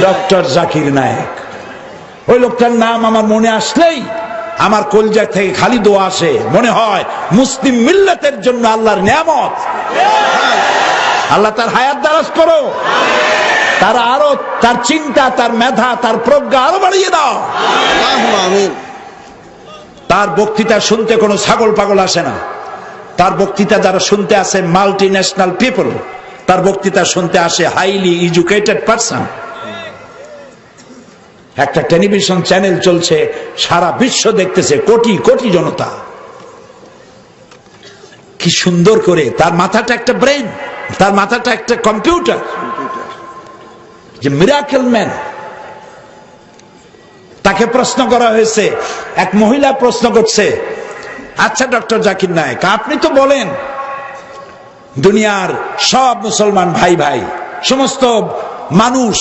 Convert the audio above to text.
Doctor Zakir Naik. ওই লোকটার নাম আমার মনে আসলেই আমার কলজা থেকে খালি দোয়া আসে, মনে হয় মুসলিম মিল্লাতের জন্য আল্লাহর নিয়ামত। আল্লাহ তার হায়াত দারাজ করো, তার আরো তার চিন্তা, তার মেধা, তার প্রজ্ঞা আরো বাড়িয়ে দাও। তার বক্তৃতা শুনতে কোনো ছাগল পাগল আসে না। তার বক্তৃতা যারা শুনতে আসে মাল্টি ন্যাশনাল পিপল, তার বক্তৃতা শুনতে আসে হাইলি এডুকেটেড পারসন। একটা টেলিভিশন চ্যানেল চলছে, সারা বিশ্ব দেখতেছে, কোটি কোটি জনতা। কি সুন্দর করে, তার মাথাটা একটা ব্রেন, তার মাথাটা একটা কম্পিউটার, যে মিরাকেল ম্যান। তাকে প্রশ্ন করা হয়েছে, এক মহিলা প্রশ্ন করছে, আচ্ছা ডক্টর জাকির নায়েক, আপনি তো বলেন দুনিয়ার সব মুসলমান ভাই ভাই, সমস্ত মানুষ